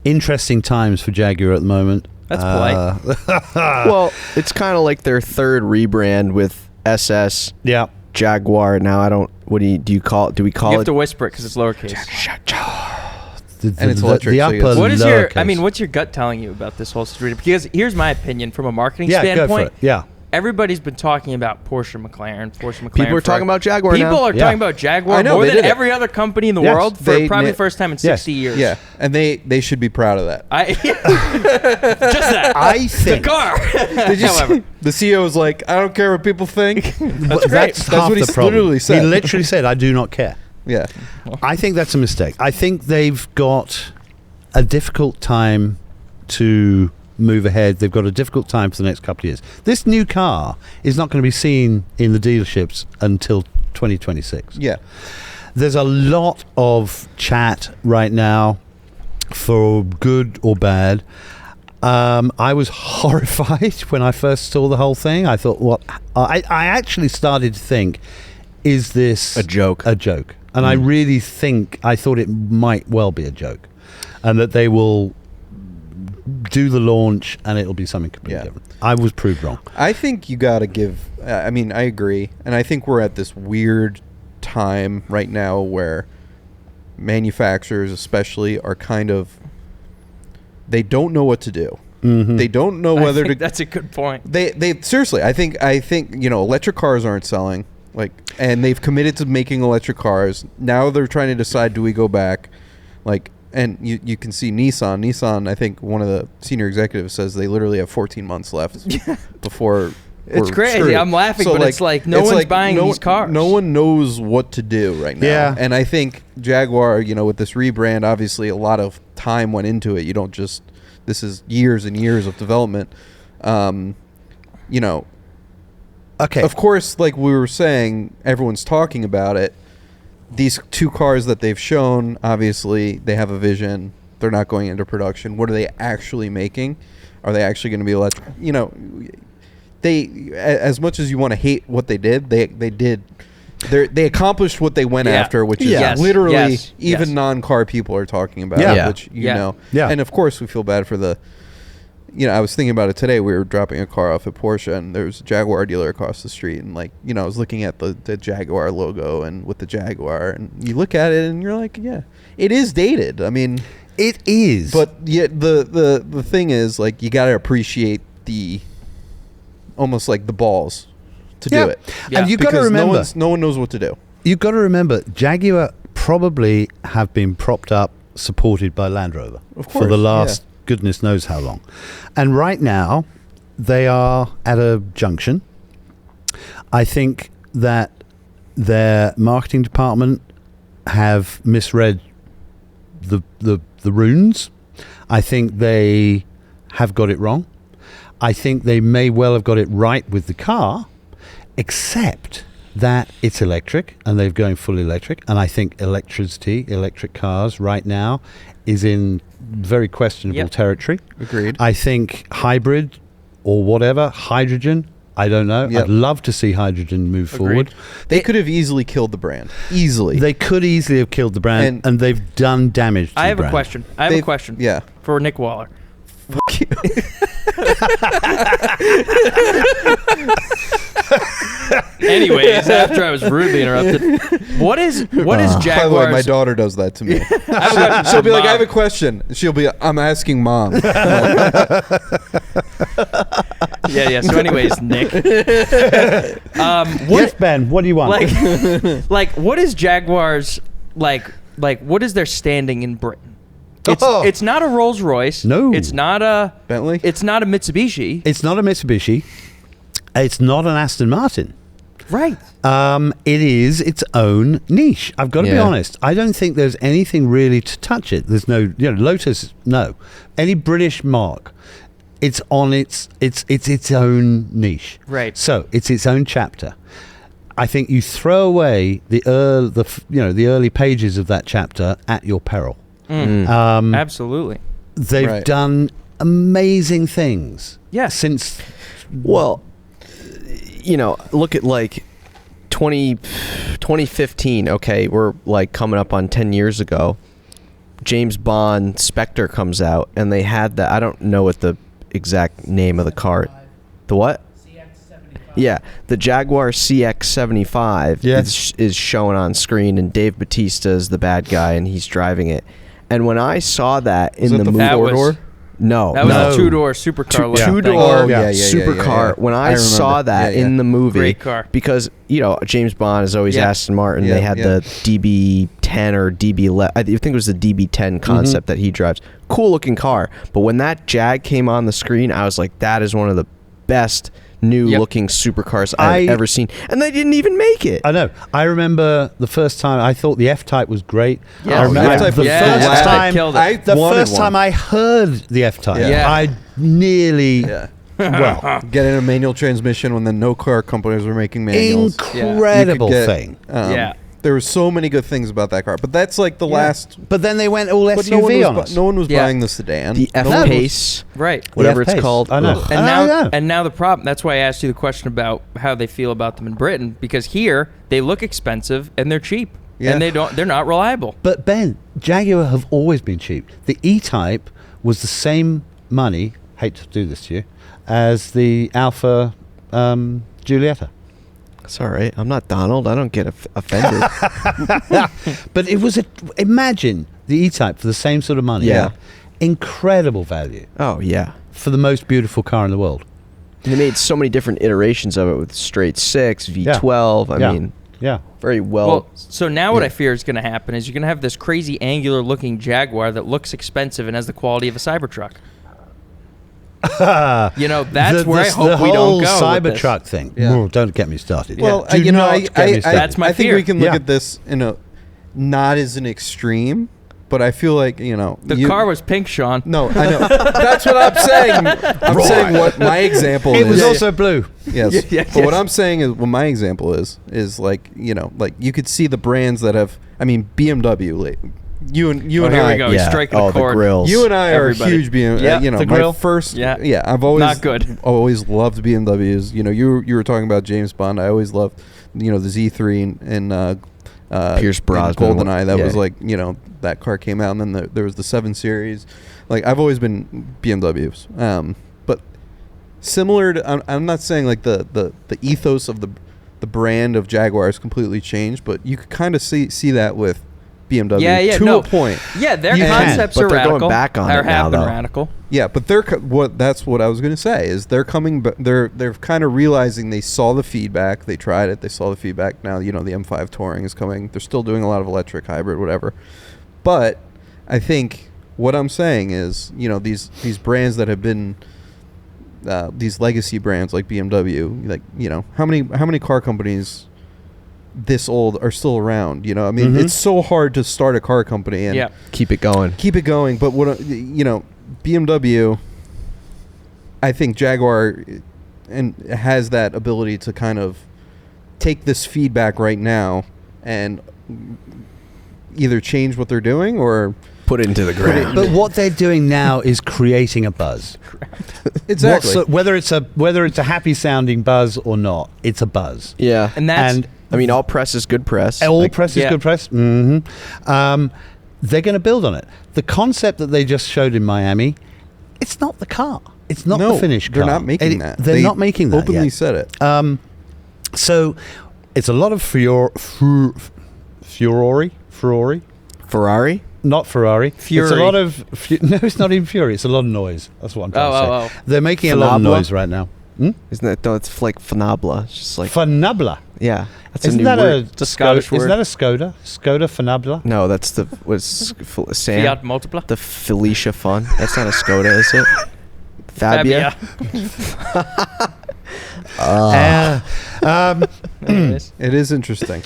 Interesting times for Jaguar at the moment. That's polite. Well, it's kind of like their third rebrand with SS. Yeah. Jaguar. Now I don't. What do you call it? Do we call You it? have to whisper it because it's lowercase. And it's electric, The so upper you get- What is your? I lowercase. mean, what's your gut telling you about this whole situation? Because here's my opinion from a marketing Yeah, go for standpoint. it. Yeah. Everybody's been talking about Porsche McLaren. People are talking about Jaguar now. People are Yeah. talking about Jaguar I know, more they than did it. every other company in the Yes. world for They probably na- the first time in 60 years. Yeah, and they should be proud of that. Just that. I the think car. Did you However, see? The CEO was like, "I don't care what people think." that's That's half what he the problem. literally said. He literally said, "I do not care." Yeah, I think that's a mistake. I think they've got a difficult time to move ahead. They've got a difficult time for the next couple of years. This new car is not going to be seen in the dealerships until 2026. yeah. There's a lot of chat right now, for good or bad. I was horrified when I first saw the whole thing. I thought, what? I actually started to think, is this A joke. A joke. And I really I thought it might well be a joke. And that they will do the launch and it'll be something completely different. I was proved wrong. I think you got to give. I mean, I agree, and I think we're at this weird time right now where manufacturers, especially, are kind of. They don't know what to do. Mm-hmm. They don't know I whether think to. that's a good point. They seriously. I think electric cars aren't selling. And they've committed to making electric cars. Now they're trying to decide, do we go back? And you can see Nissan, I think one of the senior executives says they literally have 14 months left before. It's we're crazy. screwed. I'm laughing, So, but it's like no one's buying these cars. No one knows what to do right now. Yeah. And I think Jaguar, with this rebrand, obviously a lot of time went into it. You don't just. This is years and years of development. Okay. Of course, like we were saying, everyone's talking about it. These two cars that they've shown, obviously, they have a vision. They're not going into production. What are they actually making? Are they actually going to be electric? They, as much as you want to hate what they did, they did. They accomplished what they went Yeah. after, which is Yes. literally Yes. even Yes. non-car people are talking about Yeah. it, Yeah. which you Yeah. know. Yeah. And of course, we feel bad for the. I was thinking about it today. We were dropping a car off at Porsche, and there was a Jaguar dealer across the street. And, I was looking at the Jaguar logo and with the Jaguar. And you look at it, and you're like, yeah, it is dated. I mean, it is. but yet the thing is, you got to appreciate almost like the balls to Yeah. do it. Yeah. And you've got to Because remember, no one knows what to do. you've got to remember, Jaguar probably have been propped up, supported by Land Rover Of for the course, last goodness knows how long. And right now, they are at a junction. I think that their marketing department have misread the runes. I think they have got it wrong. I think they may well have got it right with the car, except that it's electric and they're going fully electric. And I think electric cars right now is in very questionable territory. Agreed. I think hybrid or whatever, hydrogen, I don't know. Yep. I'd love to see hydrogen move forward. They could have easily killed the brand. Easily. They could easily have killed the brand, and they've done damage to I the have brand. a question. I have a question. Yeah. For Nick Waller. Fuck you. Anyways, after I was rudely interrupted, what is Jaguar's? By the way, my daughter does that to me. She'll be like, I have a question. She'll be like, I'm asking mom. Yeah. So, anyways, Nick. Yes, Ben, what do you want? What is Jaguar's what is their standing in Britain? It's not a Rolls Royce. No. It's not a Bentley? It's not a Mitsubishi. It's not a Mitsubishi. It's not an Aston Martin. Right. It is its own niche. I've got to be Yeah. honest. I don't think there's anything really to touch it. There's no, Lotus, no. Any British mark, it's on its own niche. Right. So it's its own chapter. I think you throw away the early pages of that chapter at your peril. Absolutely. They've Right. done amazing things. Yeah. Since Well, look at 2015. Okay, we're coming up on 10 years ago. James Bond Spectre comes out, and they had that. I don't know what the exact name of the car. The what? Yeah, the Jaguar CX-75 is showing on screen, and Dave Bautista is the bad guy, and he's driving it. And when I saw that in the movie, four-door? No, that was a two-door supercar. Two-door yeah, supercar. When I saw that in the movie, great car. Because James Bond is always Aston Martin. They had the DB10 or DB11. I think it was the DB10 concept that he drives. Cool looking car. But when that Jag came on the screen, I was like, that is one of the best new-looking supercars I've ever seen, and they didn't even make it. I know. I remember the first time I thought the F-Type was great. Yeah. I remember F-Type the first time. The first time I heard the F-Type, I nearly. Well, getting a manual transmission when no car companies were making manuals. Incredible thing. There were so many good things about that car, but that's like the last. But then they went all SUV on us. No one was buying the sedan. The F-Pace, right? Whatever it's called. I know. And now the problem. That's why I asked you the question about how they feel about them in Britain, because here they look expensive and they're cheap, and they're not reliable. But Ben, Jaguar have always been cheap. The E-Type was the same money. Hate to do this to you, as the Alfa Giulietta. It's all right. I'm not Donald. I don't get offended. But it was imagine the E-Type for the same sort of money. Yeah. Incredible value. Oh, yeah. For the most beautiful car in the world. And they made so many different iterations of it with straight 6, V12. I mean, very well. So now what I fear is going to happen is you're going to have this crazy angular looking Jaguar that looks expensive and has the quality of a Cybertruck. That's where I hope we don't go. The whole Cybertruck thing. Oh, don't get me started. Well, Do not get me started. That's my I think fear. we can look at this not as an extreme, but I feel like the car was pink, Sean. No, I know. That's what I'm saying. I'm saying what my example is. It was also blue. Yes. But what I'm saying is, what my example is like you could see the brands that have. I mean, BMW. You and here I. we go. He's striking a chord. The grills. You and I are huge BMW. The grill. My first. I've always not good. Always loved BMWs. You were talking about James Bond. I always loved the Z3 and Pierce Brosnan. GoldenEye. That was like that car came out, and then there was the 7 Series. Like I've always been BMWs. But similar to, I'm not saying like the ethos of the brand of Jaguar has completely changed, but you could kind of see that with BMW to a point. Yeah, their concepts are radical. Going back on or it have now, been though. radical. Yeah, but that's what I was going to say is they're coming. They're kind of realizing they saw the feedback. They tried it. They saw the feedback. Now the M5 Touring is coming. They're still doing a lot of electric, hybrid, whatever. But I think what I'm saying is these brands that have been these legacy brands like BMW, like how many car companies this old are still around? I mean, it's so hard to start a car company and keep it going. But what BMW, I think Jaguar and has that ability to kind of take this feedback right now and either change what they're doing or put it into the ground. But what they're doing now is creating a buzz. Exactly. Whether it's a happy sounding buzz or not, it's a buzz. Yeah, and I mean, all press is good press. All press is good press. Mm-hmm. They're going to build on it. The concept that they just showed in Miami, it's not the car. It's not the finished car. They're not making that. They're not making that openly yet. said it. So it's a lot of Ferrari? Not Ferrari. Fury. It's a lot of... no, it's not even Fury. It's a lot of noise. That's what I'm trying to say. They're making a lot of noise right now. Isn't that though? It's like Fanabla. It's just like Fanabla. Yeah, that's Isn't a new that word. It's a Scottish word. Isn't that a Skoda? Skoda Fanabla? No, that's the Sam. Fiat Multipla. The Felicia Fun. That's not a Skoda, is it? Fabia. Anyways. It is interesting.